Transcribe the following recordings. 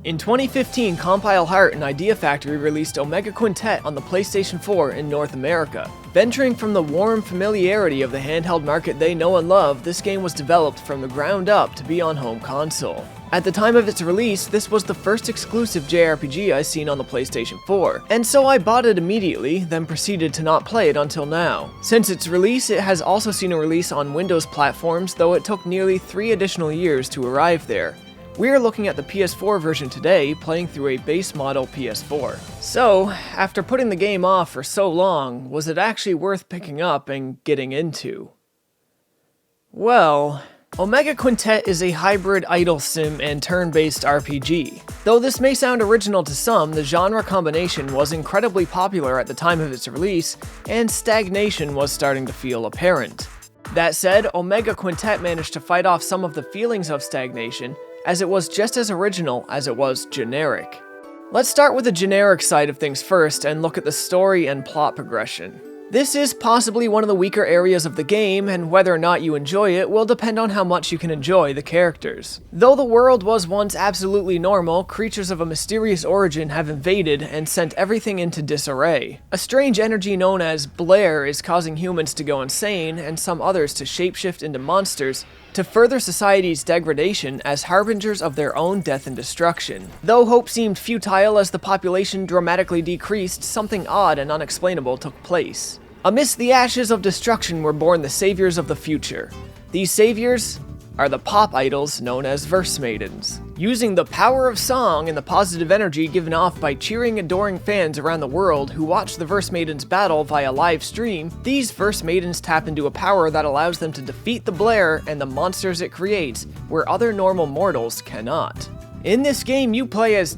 In 2015, Compile Heart and Idea Factory released Omega Quintet on the PlayStation 4 in North America. Venturing from the warm familiarity of the handheld market they know and love, this game was developed from the ground up to be on home console. At the time of its release, this was the first exclusive JRPG I seen on the PlayStation 4, and so I bought it immediately, then proceeded to not play it until now. Since its release, it has also seen a release on Windows platforms, though it took nearly 3 additional years to arrive there. We're looking at the PS4 version today, playing through a base model PS4. So, after putting the game off for so long, was it actually worth picking up and getting into? Well, Omega Quintet is a hybrid idle sim and turn-based RPG. Though this may sound original to some, the genre combination was incredibly popular at the time of its release, and stagnation was starting to feel apparent. That said, Omega Quintet managed to fight off some of the feelings of stagnation, as it was just as original as it was generic. Let's start with the generic side of things first and look at the story and plot progression. This is possibly one of the weaker areas of the game, and whether or not you enjoy it will depend on how much you can enjoy the characters. Though the world was once absolutely normal, creatures of a mysterious origin have invaded and sent everything into disarray. A strange energy known as Blair is causing humans to go insane, and some others to shapeshift into monsters, to further society's degradation as harbingers of their own death and destruction. Though hope seemed futile as the population dramatically decreased, something odd and unexplainable took place. Amidst the ashes of destruction were born the saviors of the future. These saviors are the pop idols known as verse maidens. Using the power of song and the positive energy given off by cheering, adoring fans around the world who watch the verse maidens battle via live stream, these verse maidens tap into a power that allows them to defeat the Blair and the monsters it creates, where other normal mortals cannot. In this game, you play as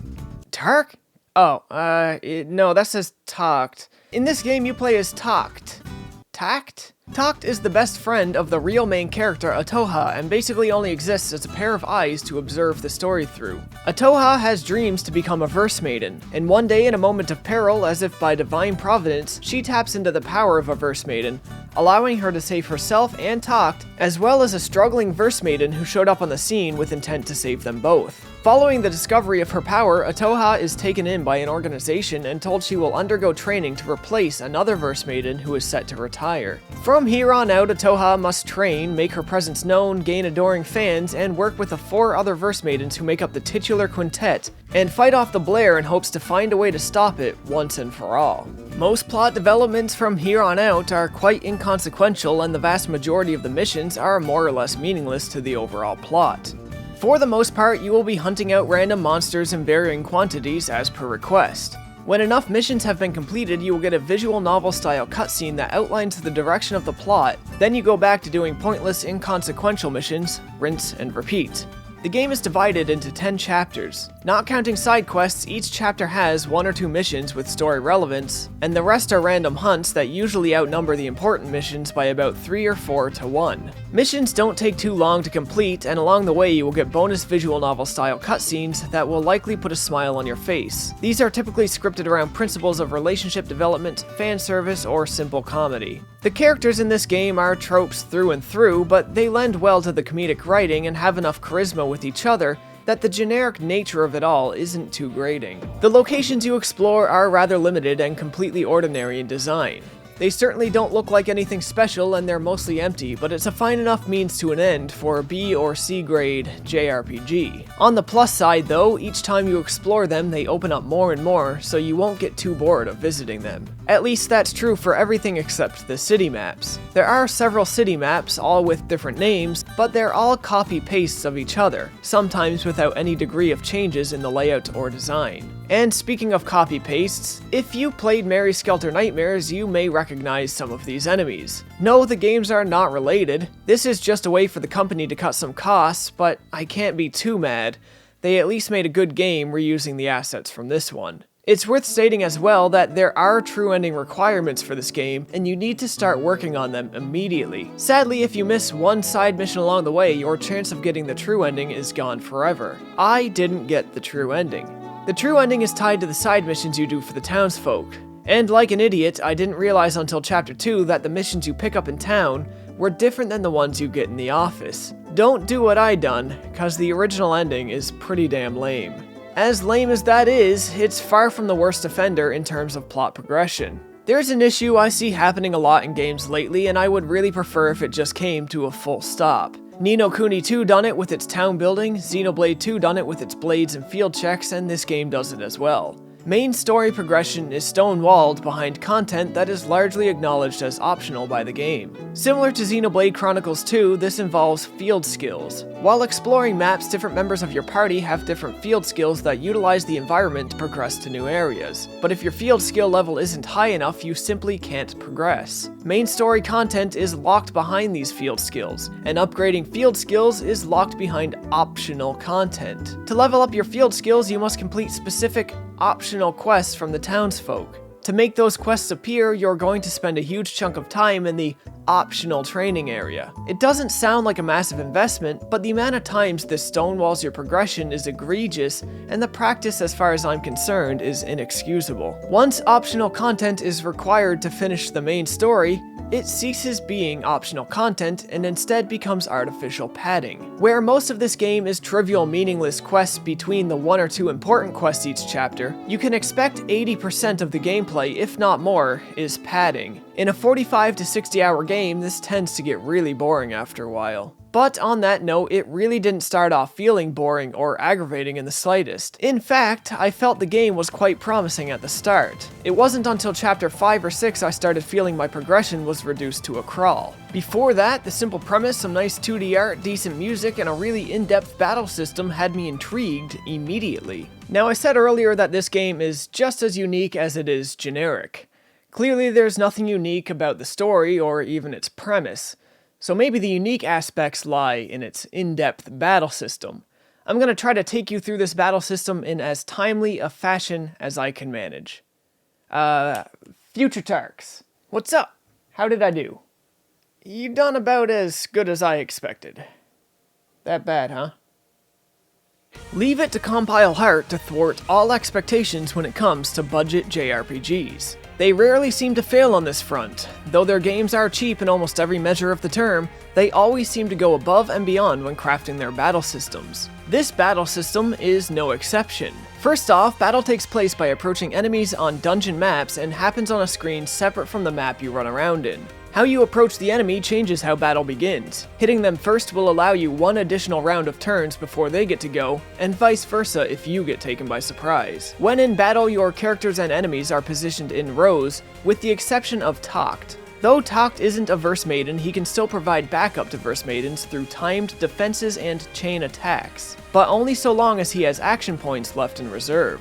Tark? No, that says Takt. In this game, you play as Takt. Takt? Takt is the best friend of the real main character, Atoha, and basically only exists as a pair of eyes to observe the story through. Atoha has dreams to become a verse maiden, and one day in a moment of peril, as if by divine providence, she taps into the power of a verse maiden, allowing her to save herself and Takt, as well as a struggling verse maiden who showed up on the scene with intent to save them both. Following the discovery of her power, Atoha is taken in by an organization and told she will undergo training to replace another verse maiden who is set to retire. From here on out, Atoha must train, make her presence known, gain adoring fans, and work with the 4 other verse maidens who make up the titular quintet, and fight off the Blair in hopes to find a way to stop it once and for all. Most plot developments from here on out are quite inconsequential, and the vast majority of the missions are more or less meaningless to the overall plot. For the most part, you will be hunting out random monsters in varying quantities as per request. When enough missions have been completed, you will get a visual novel-style cutscene that outlines the direction of the plot, then you go back to doing pointless, inconsequential missions, rinse and repeat. The game is divided into 10 chapters. Not counting side quests, each chapter has 1 or 2 missions with story relevance, and the rest are random hunts that usually outnumber the important missions by about 3 or 4 to 1. Missions don't take too long to complete, and along the way you will get bonus visual novel style cutscenes that will likely put a smile on your face. These are typically scripted around principles of relationship development, fan service, or simple comedy. The characters in this game are tropes through and through, but they lend well to the comedic writing and have enough charisma with each other that the generic nature of it all isn't too grating. The locations you explore are rather limited and completely ordinary in design. They certainly don't look like anything special and they're mostly empty, but it's a fine enough means to an end for a B or C grade JRPG. On the plus side though, each time you explore them they open up more and more, so you won't get too bored of visiting them. At least that's true for everything except the city maps. There are several city maps, all with different names, but they're all copy-pastes of each other, sometimes without any degree of changes in the layout or design. And speaking of copy-pastes, if you played Mary Skelter Nightmares, you may recognize some of these enemies. No, the games are not related. This is just a way for the company to cut some costs, but I can't be too mad. They at least made a good game reusing the assets from this one. It's worth stating as well that there are true ending requirements for this game, and you need to start working on them immediately. Sadly, if you miss one side mission along the way, your chance of getting the true ending is gone forever. I didn't get the true ending. The true ending is tied to the side missions you do for the townsfolk. And like an idiot, I didn't realize until chapter 2 that the missions you pick up in town were different than the ones you get in the office. Don't do what I done, cause the original ending is pretty damn lame. As lame as that is, it's far from the worst offender in terms of plot progression. There's an issue I see happening a lot in games lately, and I would really prefer if it just came to a full stop. Ni no Kuni 2 done it with its town building, Xenoblade 2 done it with its blades and field checks, and this game does it as well. Main story progression is stonewalled behind content that is largely acknowledged as optional by the game. Similar to Xenoblade Chronicles 2, this involves field skills. While exploring maps, different members of your party have different field skills that utilize the environment to progress to new areas. But if your field skill level isn't high enough, you simply can't progress. Main story content is locked behind these field skills, and upgrading field skills is locked behind optional content. To level up your field skills, you must complete specific optional quests from the townsfolk. To make those quests appear, you're going to spend a huge chunk of time in the optional training area. It doesn't sound like a massive investment, but the amount of times this stonewalls your progression is egregious, and the practice, as far as I'm concerned, is inexcusable. Once optional content is required to finish the main story, it ceases being optional content and instead becomes artificial padding. Where most of this game is trivial, meaningless quests between the 1 or 2 important quests each chapter, you can expect 80% of the gameplay, if not more, is padding. In a 45 to 60 hour game, this tends to get really boring after a while. But on that note, it really didn't start off feeling boring or aggravating in the slightest. In fact, I felt the game was quite promising at the start. It wasn't until chapter 5 or 6 I started feeling my progression was reduced to a crawl. Before that, the simple premise, some nice 2D art, decent music, and a really in-depth battle system had me intrigued immediately. Now, I said earlier that this game is just as unique as it is generic. Clearly, there's nothing unique about the story or even its premise. So maybe the unique aspects lie in its in-depth battle system. I'm going to try to take you through this battle system in as timely a fashion as I can manage. Future Tarks, what's up? How did I do? You done about as good as I expected. That bad, huh? Leave it to Compile Heart to thwart all expectations when it comes to budget JRPGs. They rarely seem to fail on this front. Though their games are cheap in almost every measure of the term, they always seem to go above and beyond when crafting their battle systems. This battle system is no exception. First off, battle takes place by approaching enemies on dungeon maps and happens on a screen separate from the map you run around in. How you approach the enemy changes how battle begins. Hitting them first will allow you 1 additional round of turns before they get to go, and vice versa if you get taken by surprise. When in battle, your characters and enemies are positioned in rows, with the exception of Tarks. Though Tarks isn't a Verse Maiden, he can still provide backup to Verse Maidens through timed defenses and chain attacks, but only so long as he has action points left in reserve.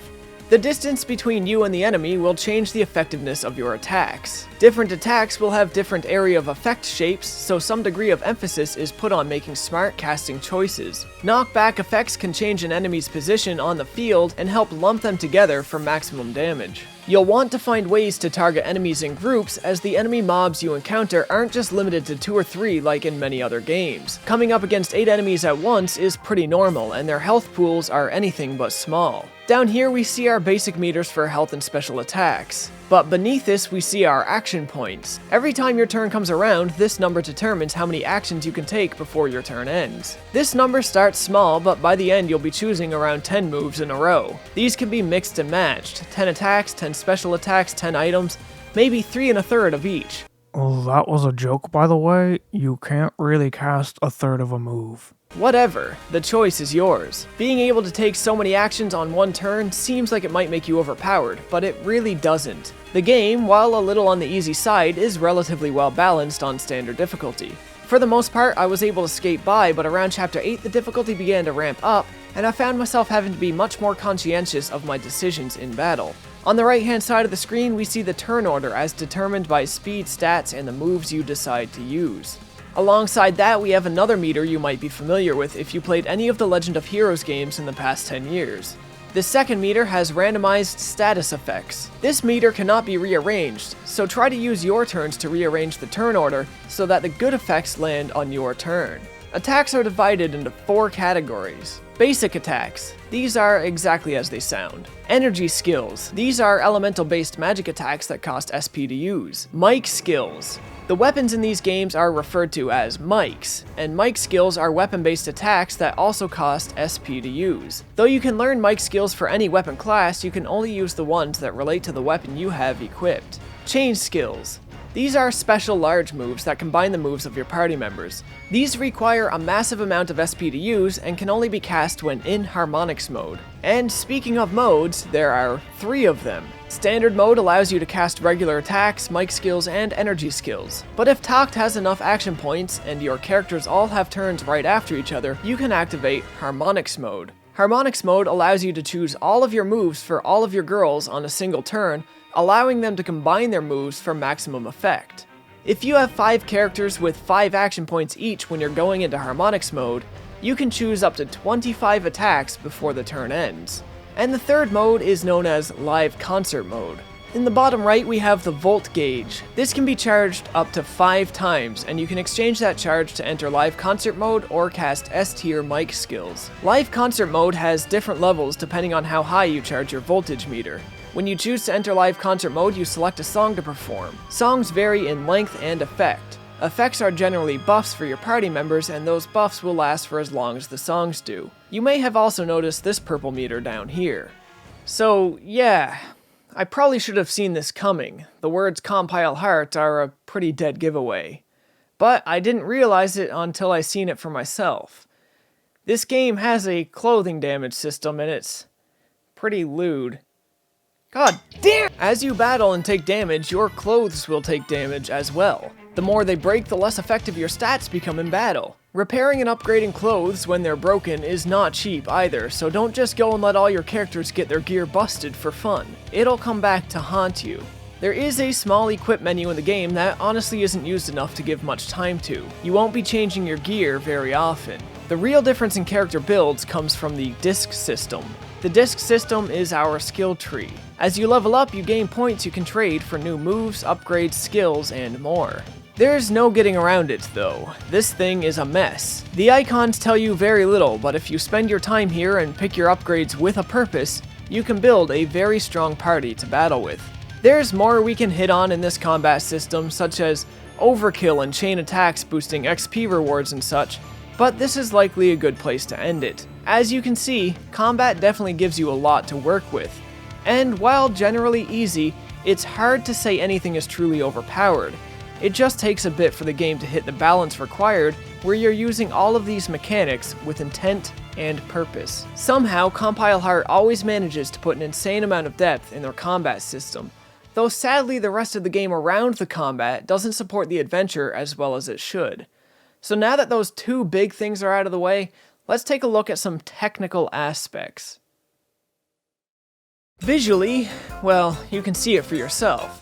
The distance between you and the enemy will change the effectiveness of your attacks. Different attacks will have different area of effect shapes, so some degree of emphasis is put on making smart casting choices. Knockback effects can change an enemy's position on the field and help lump them together for maximum damage. You'll want to find ways to target enemies in groups, as the enemy mobs you encounter aren't just limited to 2 or 3 like in many other games. Coming up against 8 enemies at once is pretty normal, and their health pools are anything but small. Down here we see our basic meters for health and special attacks, but beneath this we see our action points. Every time your turn comes around, this number determines how many actions you can take before your turn ends. This number starts small, but by the end you'll be choosing around 10 moves in a row. These can be mixed and matched, 10 attacks, 10 special attacks, 10 items, maybe 3 1/3 of each. Oh, that was a joke, by the way. You can't really cast 1/3 of a move. Whatever, the choice is yours. Being able to take so many actions on one turn seems like it might make you overpowered, but it really doesn't. The game, while a little on the easy side, is relatively well balanced on standard difficulty. For the most part, I was able to skate by, but around chapter 8 the difficulty began to ramp up, and I found myself having to be much more conscientious of my decisions in battle. On the right hand side of the screen we see the turn order as determined by speed stats and the moves you decide to use. Alongside that, we have another meter you might be familiar with if you played any of the Legend of Heroes games in the past 10 years. This second meter has randomized status effects. This meter cannot be rearranged, so try to use your turns to rearrange the turn order so that the good effects land on your turn. Attacks are divided into 4 categories. Basic attacks. These are exactly as they sound. Energy skills. These are elemental-based magic attacks that cost SP to use. Mic skills. The weapons in these games are referred to as mics, and mic skills are weapon-based attacks that also cost SP to use. Though you can learn mic skills for any weapon class, you can only use the ones that relate to the weapon you have equipped. Change skills. These are special large moves that combine the moves of your party members. These require a massive amount of SP to use and can only be cast when in harmonics mode. And speaking of modes, there are 3 of them. Standard mode allows you to cast regular attacks, mic skills, and energy skills. But if Tarks has enough action points and your characters all have turns right after each other, you can activate harmonics mode. Harmonics mode allows you to choose all of your moves for all of your girls on a single turn, allowing them to combine their moves for maximum effect. If you have 5 characters with 5 action points each when you're going into harmonics mode, you can choose up to 25 attacks before the turn ends. And the third mode is known as live concert mode. In the bottom right we have the volt gauge. This can be charged up to 5 times, and you can exchange that charge to enter live concert mode or cast S-tier mic skills. Live concert mode has different levels depending on how high you charge your voltage meter. When you choose to enter live concert mode, you select a song to perform. Songs vary in length and effect. Effects are generally buffs for your party members, and those buffs will last for as long as the songs do. You may have also noticed this purple meter down here. So yeah, I probably should have seen this coming. The words compile heart are a pretty dead giveaway. But I didn't realize it until I seen it for myself. This game has a clothing damage system, and it's pretty lewd. God damn! As you battle and take damage, your clothes will take damage as well. The more they break, the less effective your stats become in battle. Repairing and upgrading clothes when they're broken is not cheap either, so don't just go and let all your characters get their gear busted for fun. It'll come back to haunt you. There is a small equip menu in the game that honestly isn't used enough to give much time to. You won't be changing your gear very often. The real difference in character builds comes from the disc system. The disc system is our skill tree. As you level up, you gain points you can trade for new moves, upgrades, skills, and more. There's no getting around it though. This thing is a mess. The icons tell you very little, but if you spend your time here and pick your upgrades with a purpose, you can build a very strong party to battle with. There's more we can hit on in this combat system, such as overkill and chain attacks boosting XP rewards and such, but this is likely a good place to end it. As you can see, combat definitely gives you a lot to work with. And while generally easy, it's hard to say anything is truly overpowered. It just takes a bit for the game to hit the balance required, where you're using all of these mechanics with intent and purpose. Somehow, Compile Heart always manages to put an insane amount of depth in their combat system, though sadly the rest of the game around the combat doesn't support the adventure as well as it should. So now that those 2 big things are out of the way, let's take a look at some technical aspects. Visually, well, you can see it for yourself.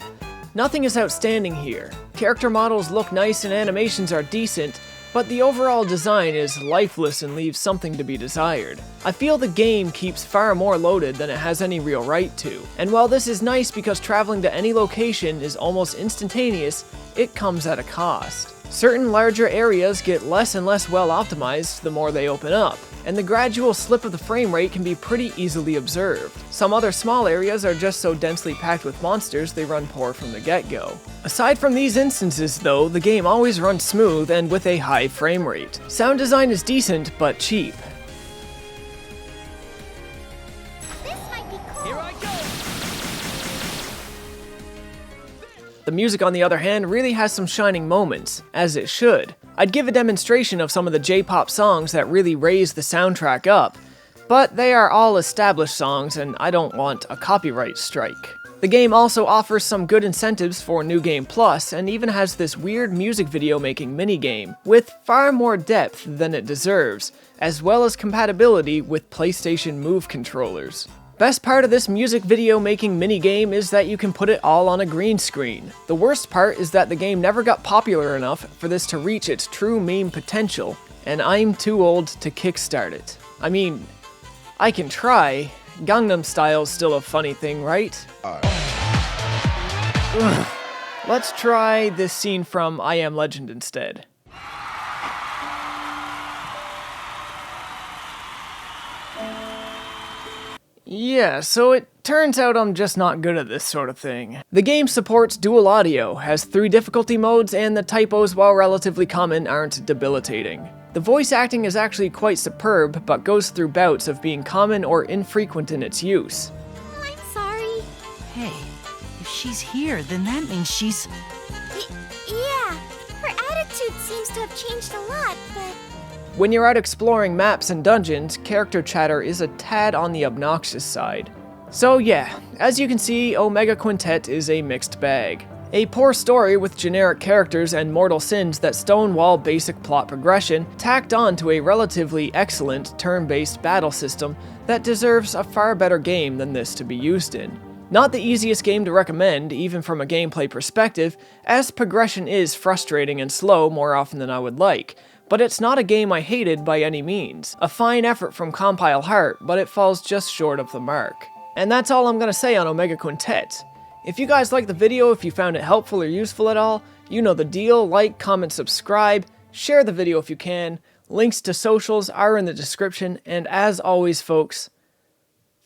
Nothing is outstanding here. Character models look nice and animations are decent, but the overall design is lifeless and leaves something to be desired. I feel the game keeps far more loaded than it has any real right to, and while this is nice because traveling to any location is almost instantaneous, it comes at a cost. Certain larger areas get less and less well optimized the more they open up, and the gradual slip of the frame rate can be pretty easily observed. Some other small areas are just so densely packed with monsters they run poor from the get-go. Aside from these instances though, the game always runs smooth and with a high frame rate. Sound design is decent, but cheap. The music, on the other hand, really has some shining moments, as it should. I'd give a demonstration of some of the J-pop songs that really raise the soundtrack up, but they are all established songs and I don't want a copyright strike. The game also offers some good incentives for New Game Plus and even has this weird music video making minigame with far more depth than it deserves, as well as compatibility with PlayStation Move controllers. Best part of this music video making minigame is that you can put it all on a green screen. The worst part is that the game never got popular enough for this to reach its true meme potential, and I'm too old to kickstart it. I mean, I can try. Gangnam Style's still a funny thing, right? Let's try this scene from I Am Legend instead. Yeah, so it turns out I'm just not good at this sort of thing. The game supports dual audio, has 3 difficulty modes, and the typos, while relatively common, aren't debilitating. The voice acting is actually quite superb, but goes through bouts of being common or infrequent in its use. I'm sorry. Hey, if she's here, then that means she's... Yeah, her attitude seems to have changed a lot, but... When you're out exploring maps and dungeons, character chatter is a tad on the obnoxious side. So yeah, as you can see, Omega Quintet is a mixed bag. A poor story with generic characters and mortal sins that stonewall basic plot progression, tacked on to a relatively excellent turn-based battle system that deserves a far better game than this to be used in. Not the easiest game to recommend, even from a gameplay perspective, as progression is frustrating and slow more often than I would like. But it's not a game I hated by any means. A fine effort from Compile Heart, but it falls just short of the mark. And that's all I'm gonna say on Omega Quintet. If you guys liked the video, if you found it helpful or useful at all, you know the deal. Like, comment, subscribe, share the video if you can. Links to socials are in the description, and as always folks,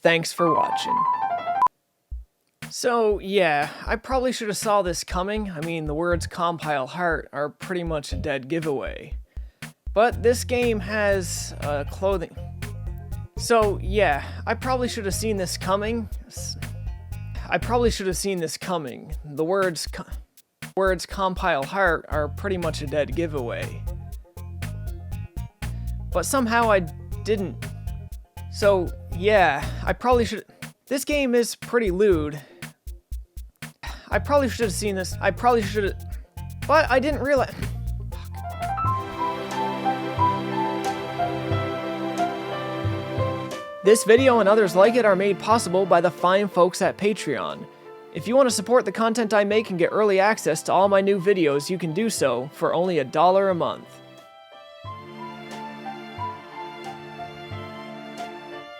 thanks for watching. So yeah, I probably should have saw this coming. I mean, the words Compile Heart are pretty much a dead giveaway. But this game has clothing. So yeah, I probably should have seen this coming. The words Compile Heart are pretty much a dead giveaway. But somehow I didn't. So yeah, I probably should. This game is pretty lewd. I probably should have seen this. But I didn't realize. This video and others like it are made possible by the fine folks at Patreon. If you want to support the content I make and get early access to all my new videos, you can do so for only $1 a month.